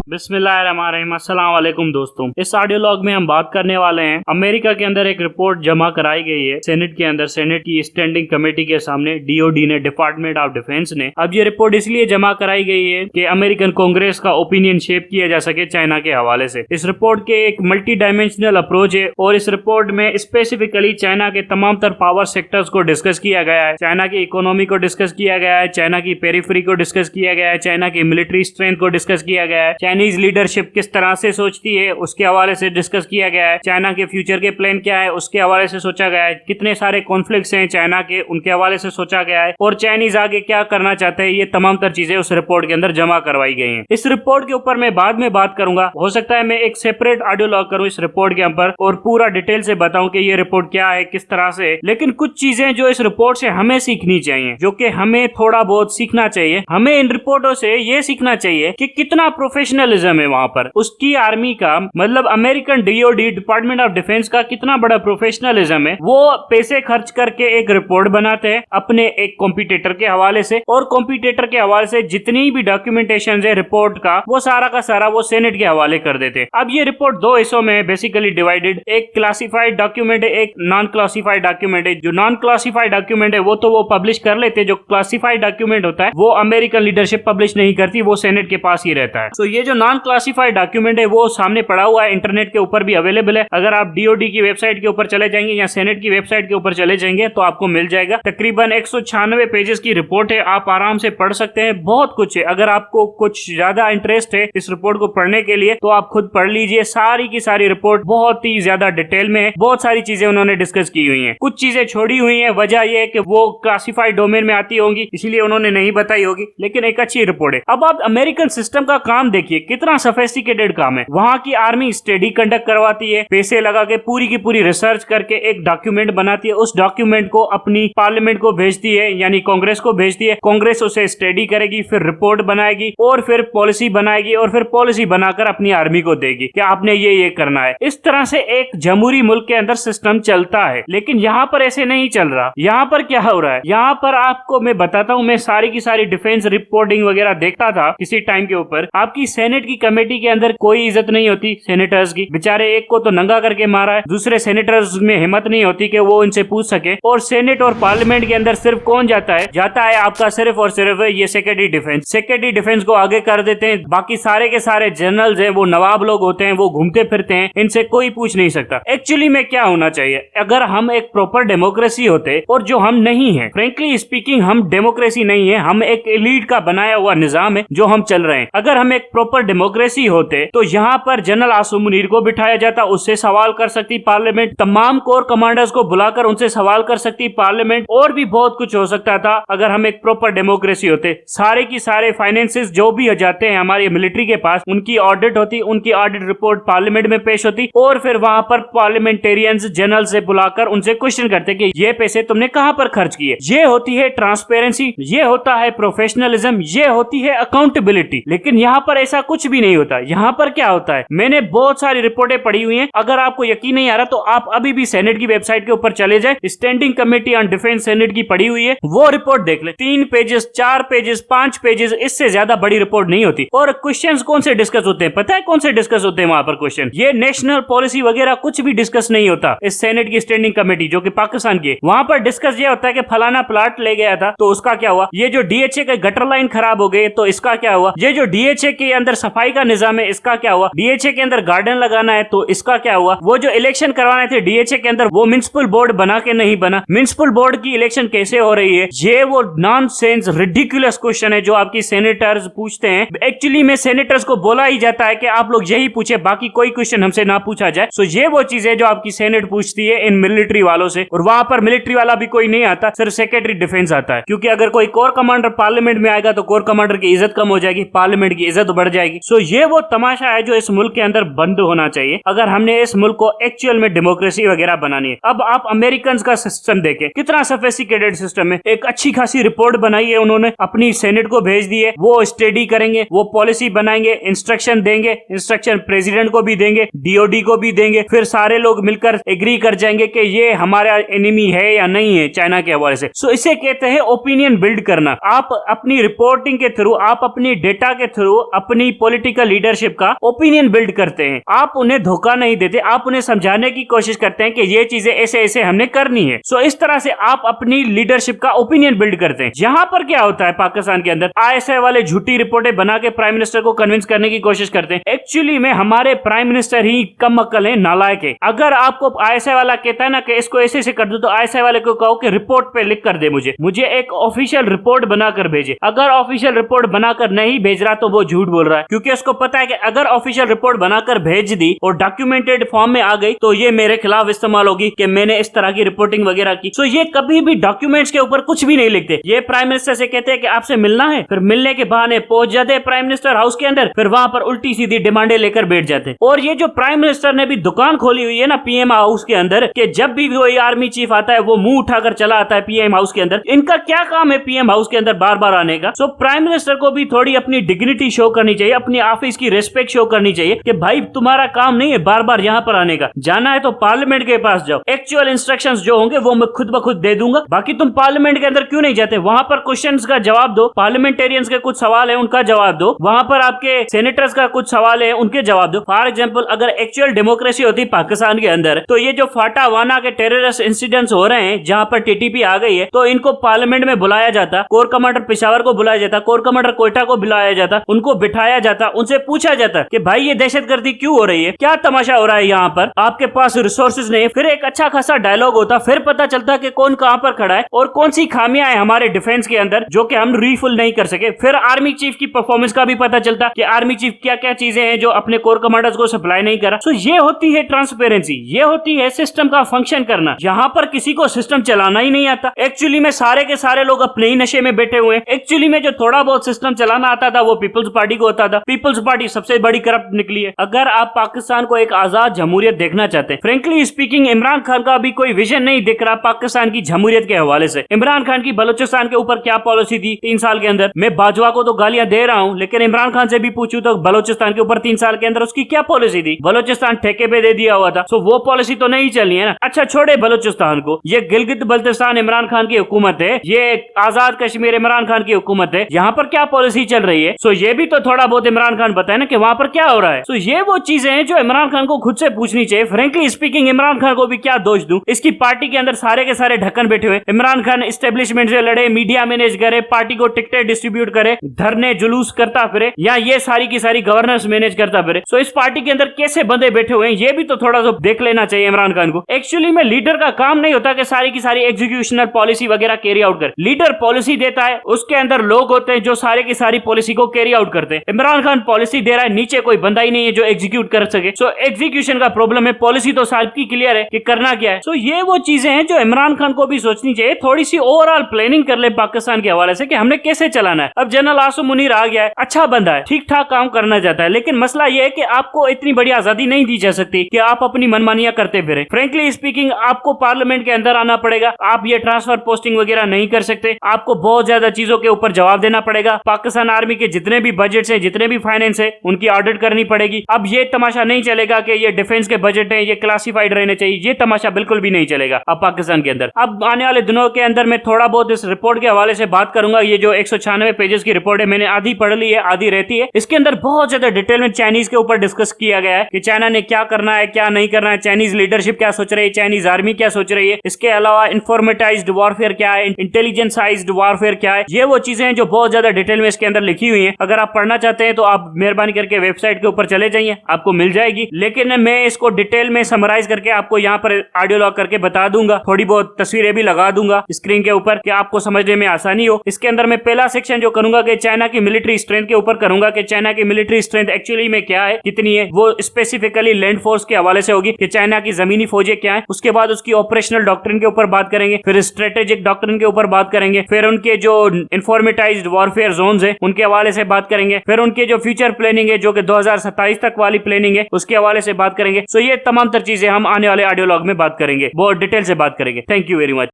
बिस्मिल्लाहिर्रहमानिर्रहीम। अस्सलाम वालेकुम दोस्तों, इस ऑडियो लॉग में हम बात करने वाले हैं अमेरिका के अंदर एक रिपोर्ट जमा कराई गई है सेनेट के अंदर, सेनेट की स्टैंडिंग कमेटी के सामने, डीओडी ने, डिपार्टमेंट ऑफ डिफेंस ने। अब ये रिपोर्ट इसलिए जमा कराई गई है कि अमेरिकन कांग्रेस का ओपिनियन शेप किया जा सके चाइना के हवाले से। इस रिपोर्ट के एक मल्टी डायमेंशनल अप्रोच है और इस रिपोर्ट में स्पेसिफिकली चाइना के तमाम तर पावर सेक्टर्स को डिस्कस किया गया है, चाइना की इकोनॉमी को डिस्कस किया गया है, चाइना की पेरिफेरी को डिस्कस किया गया है, चाइना की मिलिट्री स्ट्रेंथ को डिस्कस किया गया है, चाइनीज लीडरशिप किस तरह से सोचती है उसके हवाले से डिस्कस किया गया है, चाइना के फ्यूचर के प्लान क्या है उसके हवाले से सोचा गया है, कितने सारे कॉन्फ्लिक्ट्स हैं चाइना के उनके हवाले से सोचा गया है, और चाइनीज आगे क्या करना चाहते हैं, ये तमाम तर चीजें उस रिपोर्ट के अंदर जमा करवाई गई हैं। इस रिपोर्ट के ऊपर मैं बाद में बात करूंगा, हो सकता है मैं एक सेपरेट ऑडियो लॉग करूं इस रिपोर्ट के ऊपर और पूरा डिटेल से बताऊं कि ये रिपोर्ट क्या है, किस तरह से। लेकिन कुछ चीजें जो इस रिपोर्ट से हमें सीखनी चाहिए, जो कि हमें थोड़ा बहुत सीखना चाहिए, हमें इन रिपोर्टों से ये सीखना चाहिए कि कितना प्रोफेशनलिज्म है वहां पर, उसकी आर्मी का मतलब American DoD, department of defence का कितना बड़ा प्रोफेशनलिज्म है। वो पैसे खर्च करके एक रिपोर्ट बनाते हैं अपने एक कॉम्पिटिटर के हवाले से, और कॉम्पिटिटर के हवाले से जितनी भी डॉक्यूमेंटेशन है रिपोर्ट का वो सारा का सारा वो सेनेट के हवाले कर देते हैं। अब ये रिपोर्ट दो हिस्सों में बेसिकली डिवाइडेड, एक क्लासिफाइड डॉक्यूमेंट है, एक नॉन क्लासिफाइड डॉक्यूमेंट है। जो नॉन क्लासिफाइड डॉक्यूमेंट है वो तो वो पब्लिश कर लेते हैं, जो क्लासिफाइड डॉक्यूमेंट होता है वो अमेरिकन लीडरशिप पब्लिश नहीं करती, वो सेनेट के पास ही रहता है। तो ये जो नॉन क्लासिफाइड डॉक्यूमेंट है वो सामने पड़ा हुआ है, इंटरनेट के ऊपर भी अवेलेबल है। अगर आप डीओडी की वेबसाइट के ऊपर चले जाएंगे या सेनेट की वेबसाइट के ऊपर चले जाएंगे तो आपको मिल जाएगा। तकरीबन 196 पेजेस की रिपोर्ट है, आप आराम से पढ़ सकते हैं, बहुत कुछ है। अगर आपको कुछ ज्यादा इंटरेस्ट है इस रिपोर्ट को पढ़ने के लिए तो आप खुद पढ़ लीजिए, सारी की सारी रिपोर्ट बहुत ही ज्यादा डिटेल में है, बहुत सारी चीजें उन्होंने डिस्कस की हुई है, कुछ चीजें छोड़ी हुई है, वजह यह है कि वो क्लासिफाइड डोमेन में आती होंगी इसीलिए उन्होंने नहीं बताई होगी, लेकिन एक अच्छी रिपोर्ट है। अब आप अमेरिकन सिस्टम का काम देखिए, कितना सोफिस्टिकेटेड काम है। वहां की आर्मी स्टडी कंडक्ट करवाती है, पैसे लगा के पूरी की पूरी रिसर्च करके एक डॉक्यूमेंट बनाती है, उस डॉक्यूमेंट को अपनी पार्लियामेंट को भेजती है, यानी कांग्रेस को भेजती है, कांग्रेस उसे स्टडी करेगी, फिर रिपोर्ट बनाएगी और फिर पॉलिसी बनाएगी और फिर पॉलिसी बनाकर अपनी आर्मी को देगी कि आपने ये करना है। इस तरह से एक जमहूरी मुल्क के अंदर सिस्टम चलता है, लेकिन यहाँ पर ऐसे नहीं चल रहा। यहाँ पर क्या हो रहा है, यहाँ पर आपको मैं बताता हूँ, मैं सारी की सारी डिफेंस रिपोर्टिंग वगैरह देखता था किसी टाइम के ऊपर। आपकी सेनेट की कमेटी के अंदर कोई इज्जत नहीं होती सेनेटर्स की, बेचारे एक को तो नंगा करके मारा है, दूसरे सेनेटर्स में हिम्मत नहीं होती कि वो इनसे पूछ सके। और सेनेट और पार्लियामेंट के अंदर सिर्फ कौन जाता है आपका सिर्फ और सिर्फ ये सेक्रेटरी डिफेंस। सेक्रेटरी डिफेंस को आगे कर देते हैं, बाकी सारे के सारे जनरल्स हैं वो नवाब लोग होते हैं, वो घूमते फिरते हैं, इनसे कोई पूछ नहीं सकता। एक्चुअली में क्या होना चाहिए, अगर हम एक प्रॉपर डेमोक्रेसी होते, और जो हम नहीं है, फ्रेंकली स्पीकिंग हम डेमोक्रेसी नहीं है, हम एक एलीट का बनाया हुआ निजाम है जो हम चल रहे हैं। अगर हम एक प्रॉपर डेमोक्रेसी होते तो यहाँ पर जनरल आसिम मुनीर को बिठाया जाता, उससे सवाल कर सकती पार्लियामेंट, तमाम कोर कमांडर्स को बुलाकर उनसे सवाल कर सकती पार्लियामेंट, और भी बहुत कुछ हो सकता था अगर हम एक प्रॉपर डेमोक्रेसी होते। सारे की सारे फाइनेंसेस जो भी जाते हैं हमारी मिलिट्री के पास, उनकी ऑडिट होती, उनकी ऑडिट रिपोर्ट पार्लियामेंट में पेश होती, और फिर वहां पर पार्लियामेंटेरियंस जनरल से बुलाकर उनसे क्वेश्चन करते कि ये पैसे तुमने कहां पर खर्च किए। ये होती है ट्रांसपेरेंसी, ये होता है प्रोफेशनलिज्म, ये होती है अकाउंटेबिलिटी। लेकिन यहाँ पर ऐसा कुछ भी नहीं होता। यहाँ पर क्या होता है, मैंने बहुत सारी रिपोर्टें पढ़ी हुई हैं, अगर आपको यकीन नहीं आ रहा तो आप अभी भी सेनेट की वेबसाइट के ऊपर चले जाए, standing committee on defence senate की पढ़ी हुई है, वो रिपोर्ट देख ले। 3 पेजेस, 4 पेजेस, 5 पेजेस, इससे ज्यादा बड़ी रिपोर्ट नहीं होती। और क्वेश्चंस कौन से डिस्कस होते हैं, पता है कौन से डिस्कस होते हैं वहां पर क्वेश्चन? ये नेशनल पॉलिसी वगैरह कुछ भी डिस्कस नहीं होता इस सेनेट की स्टैंडिंग कमेटी जो कि पाकिस्तान की। वहां पर डिस्कस ये होता है कि फलाना प्लाट ले गया था तो उसका क्या हुआ, ये जो डीएचए के गटर लाइन खराब हो गई तो इसका क्या हुआ, ये जो डीएचए के अंदर सफाई का निजाम है इसका क्या हुआ, डीएचए के अंदर गार्डन लगाना है तो इसका क्या हुआ, वो जो इलेक्शन करवाने थे डीएचए के अंदर वो म्युनिसिपल बोर्ड बना के नहीं बना, म्युनिसिपल बोर्ड की इलेक्शन कैसे हो रही है। ये वो नॉनसेंस रिडिकुलस क्वेश्चन है जो आपकी सेनेटर्स पूछते हैं। एक्चुअली में सेनेटर्स को बोला ही जाता है कि आप लोग यही पूछे, बाकी कोई क्वेश्चन हमसे ना पूछा जाए। सो ये वो चीज है जो आपकी सेनेट पूछती है इन मिलिट्री वालों से, और वहां पर मिलिट्री वाला भी कोई नहीं आता, सिर्फ सेक्रेटरी डिफेंस आता है, क्योंकि अगर कोई कोर कमांडर पार्लियामेंट में आएगा तो कोर कमांडर की इज्जत कम हो जाएगी, पार्लियामेंट की इज्जत बढ़ जाएगी। सो ये वो तमाशा है जो इस मुल्क के अंदर बंद होना चाहिए अगर हमने इस मुल्क को एक्चुअल में डेमोक्रेसी वगैरह बनानी है। अब आप अमेरिकन का सिस्टम देखें, कितना सोफिस्टिकेटेड सिस्टम है। एक अच्छी खासी रिपोर्ट बनाई है उन्होंने, अपनी सेनेट को भेज दी है, वो स्टडी करेंगे, वो पॉलिसी बनाएंगे, इंस्ट्रक्शन देंगे, इंस्ट्रक्शन प्रेसिडेंट को भी देंगे, डीओडी को भी देंगे, फिर सारे लोग मिलकर एग्री कर जाएंगे कि ये हमारा एनिमी है या नहीं है चाइना के हवाले से। सो इसे कहते हैं ओपिनियन बिल्ड करना। आप अपनी रिपोर्टिंग के थ्रू, आप अपनी डेटा के थ्रू, अपनी पॉलिटिकल लीडरशिप का ओपिनियन बिल्ड करते हैं। आप उन्हें धोखा नहीं देते, आप उन्हें समझाने की कोशिश करते हैं कि ये चीजें ऐसे ऐसे हमने करनी है। सो इस तरह से आप अपनी लीडरशिप का ओपिनियन बिल्ड करते हैं। यहाँ पर क्या होता है पाकिस्तान के अंदर, ISI वाले झूठी रिपोर्टें बना के प्राइम मिनिस्टर को कन्विंस करने की कोशिश करते हैं। एक्चुअली में हमारे प्राइम मिनिस्टर ही कम अक्ल है, नालायक है। अगर आपको ISI वाला कहता है ना कि इसको ऐसे ऐसे कर दो, तो ISI वाले को कहो कि रिपोर्ट पे लिख कर दे, मुझे एक ऑफिशियल रिपोर्ट बनाकर भेजे। अगर ऑफिशियल रिपोर्ट बनाकर नहीं भेज रहा तो वो झूठ बोल रहा है, क्योंकि उसको पता है कि अगर ऑफिशियल रिपोर्ट बनाकर भेज दी और डॉक्यूमेंटेड फॉर्म में आ गई तो ये मेरे खिलाफ इस्तेमाल होगी कि मैंने इस तरह की रिपोर्टिंग वगैरह की। सो ये कभी भी डॉक्यूमेंट्स के ऊपर कुछ भी नहीं लिखते। ये प्राइम मिनिस्टर से कहते हैं कि आपसे मिलना है, फिर मिलने के बहाने पहुंच जाते हैं प्राइम मिनिस्टर हाउस के अंदर, फिर वहां पर उल्टी सीधी डिमांडें लेकर बैठ जाते हैं। और ये जो प्राइम मिनिस्टर ने भी दुकान खोली हुई है ना PM हाउस के अंदर, कि जब भी कोई आर्मी चीफ आता है वो मुंह उठाकर चला आता है PM हाउस के अंदर। इनका क्या काम है PM हाउस के अंदर बार बार आने का? सो प्राइम मिनिस्टर को भी थोड़ी अपनी डिग्निटी शो करनी चाहिए, अपनी ऑफिस की रेस्पेक्ट शो करनी चाहिए कि भाई तुम्हारा काम नहीं है बार बार यहाँ पर आने का, जाना है तो पार्लियामेंट के पास जाओ, एक्चुअल इंस्ट्रक्शंस जो होंगे वो मैं खुद ब खुद दे दूंगा। बाकी तुम पार्लियामेंट के अंदर क्यों नहीं जाते? वहां पर क्वेश्चंस का जवाब दो, पार्लियामेंटेरियंस के कुछ सवाल है उनका जवाब दो, वहां पर आपके सेनेटर्स का कुछ सवाल है उनके जवाब दो। फॉर एग्जाम्पल अगर एक्चुअल डेमोक्रेसी होती पाकिस्तान के अंदर, तो ये जो फाटा वाना के टेररिस्ट इंसिडेंट्स हो रहे हैं जहां पर TTP आ गई है, तो इनको पार्लियामेंट में बुलाया जाता, कोर कमांडर पेशावर को बुलाया जाता, कोर कमांडर कोयटा को बुलाया जाता, उनको बिठाया जाता, उनसे पूछा जाता कि भाई ये दहशतगर्दी क्यों हो रही है, क्या तमाशा हो रहा है यहाँ पर, आपके पास रिसोर्सेज नहीं। फिर एक अच्छा खासा डायलॉग होता, फिर पता चलता कि कौन कहां पर खड़ा है और कौन सी खामियां हैं हमारे डिफेंस के अंदर जो कि हम रीफुल नहीं कर सके। फिर आर्मी चीफ की परफॉर्मेंस का भी पता चलता कि आर्मी चीफ क्या क्या चीजें हैं जो अपने कोर कमांडर्स को सप्लाई नहीं करा। सो ये होती है ट्रांसपेरेंसी, ये होती है सिस्टम का फंक्शन करना। यहाँ पर किसी को सिस्टम चलाना ही नहीं आता। एक्चुअली में सारे के सारे लोग अपने ही नशे में बैठे हुए हैं। एक्चुअली में जो थोड़ा बहुत सिस्टम चलाना आता था वो पीपल्स पार्टी को होता था। पीपल्स पार्टी सबसे बड़ी करप्ट निकली है। अगर आप पाकिस्तान को एक आजाद जमहूरियत देखना चाहते हैं, फ्रेंकली स्पीकिंग इमरान खान का भी कोई विजन नहीं दिख रहा पाकिस्तान की जमहूरियत के हवाले से। इमरान खान की बलूचिस्तान के ऊपर क्या पॉलिसी थी 3 साल के अंदर? मैं बाजवा को तो गालियां दे रहा हूं, लेकिन इमरान खान से भी पूछूं तो बलूचिस्तान के ऊपर 3 साल के अंदर उसकी क्या पॉलिसी थी? बलूचिस्तान ठेके पे दे दिया हुआ था, सो वो पॉलिसी तो नहीं चली है ना। अच्छा छोड़े बलूचिस्तान को, ये गिलगित बल्तिस्तान इमरान खान की हुकूमत है, ये आजाद कश्मीर इमरान खान की हुकूमत है, यहाँ पर क्या पॉलिसी चल रही है? सो ये भी तो थोड़ा बहुत इमरान खान बताए ना कि वहां पर क्या हो रहा है। सो ये वो चीजें हैं जो इमरान खान को खुद से पूछनी चाहिए। फ्रेंकली स्पीकिंग इमरान खान को भी क्या दोष दूं, इसकी पार्टी के अंदर सारे के सारे ढक्कन बैठे हुए। इमरान खान एस्टेब्लिशमेंट से लड़े, मीडिया मैनेज करे, पार्टी को टिकटें डिस्ट्रीब्यूट करे, धरने जुलूस करता फिरे, या ये सारी की सारी गवर्नेंस मैनेज करता फिरे। सो इस पार्टी के अंदर कैसे बंदे बैठे हुए हैं ये भी तो थोड़ा सा देख लेना चाहिए इमरान खान को। एक्चुअली में लीडर का काम नहीं होता कि सारी की सारी एग्जीक्यूशनल पॉलिसी वगैरह कैरी आउट करे। लीडर पॉलिसी देता है, उसके अंदर लोग होते हैं जो सारे की सारी पॉलिसी को कैरी आउट करते हैं। इमरान खान पॉलिसी दे रहा है, नीचे कोई बंदा ही नहीं है जो एग्जीक्यूट कर सके। सो एग्जीक्यूशन का प्रॉब्लम है, पॉलिसी तो सबकी क्लियर है कि करना क्या है। सो ये वो चीजें हैं जो इमरान खान को भी सोचनी चाहिए। थोड़ी सी ओवरऑल प्लानिंग कर ले पाकिस्तान के हवाले से कि हमने कैसे चलाना है। अब जनरल आसिम मुनीर आ गया है, अच्छा बंदा है, ठीक ठाक काम करना चाहता है, लेकिन मसला यह है कि आपको इतनी बड़ी आजादी नहीं दी जा सकती कि आप अपनी मनमानियां करते फिरे। फ्रेंकली स्पीकिंग आपको पार्लियामेंट के अंदर आना पड़ेगा, आप ये ट्रांसफर पोस्टिंग वगैरह नहीं कर सकते, आपको बहुत ज्यादा चीजों के ऊपर जवाब देना पड़ेगा। पाकिस्तान आर्मी के जितने भी बजट है, जितने भी फाइनेंस है, उनकी ऑडिट करनी पड़ेगी। अब ये तमाशा नहीं चलेगा कि ये डिफेंस के बजट है, ये क्लासिफाइड रहने चाहिए, ये तमाशा बिल्कुल भी नहीं चलेगा अब पाकिस्तान के अंदर। अब आने वाले दिनों के अंदर मैं थोड़ा बहुत इस रिपोर्ट के हवाले से बात करूंगा। ये जो 196 पेजेस की रिपोर्ट है, मैंने आधी पढ़ ली है, आधी रहती है। इसके अंदर बहुत ज्यादा डिटेल में चाइनीज के ऊपर डिस्कस किया गया है कि चाइना ने क्या करना है, क्या नहीं करना है, चाइनीज लीडरशिप क्या सोच रही है, चाइनीज आर्मी क्या सोच रही है। इसके अलावा इन्फॉर्मेटाइज्ड वॉरफेयर क्या है, इंटेलिजेंसाइज्ड वॉरफेयर क्या है। ये वो चीजें हैं जो बहुत ज्यादा डिटेल में इसके अंदर लिखी हुई है। अगर आप पढ़ना चाहते हैं तो आप मेहरबानी करके वेबसाइट के ऊपर चले जाइए, आपको मिल जाएगी। लेकिन मैं इसको डिटेल में समराइज करके आपको यहाँ पर ऑडियो लॉग करके बता दूंगा, थोड़ी बहुत तस्वीरें भी लगा दूंगा स्क्रीन के ऊपर कि आपको समझने में आसानी हो। इसके अंदर मैं पहला सेक्शन जो करूंगा कि चाइना की मिलिट्री स्ट्रेंथ के ऊपर करूंगा कि चाइना की मिलिट्री स्ट्रेंथ एक्चुअली में क्या है, कितनी है। वो स्पेसिफिकली लैंड फोर्स के हवाले से होगी कि चाइना की जमीनी फौजें क्या है। उसके बाद उसकी ऑपरेशनल डॉक्ट्रिन के ऊपर बात करेंगे, फिर स्ट्रेटेजिक डॉक्ट्रिन के ऊपर बात करेंगे, फिर उनके जो इन्फॉर्मेटाइज्ड वॉरफेयर जोन्स है उनके हवाले से बात करेंगे, फिर उनके जो फ्यूचर प्लानिंग है जो कि 2027 तक वाली प्लानिंग है उसके हवाले से बात करेंगे। सो ये तमाम तर चीजें हम आने वाले ऑडियो लॉग में बात करेंगे, बहुत डिटेल से बात करेंगे। Thank you very much.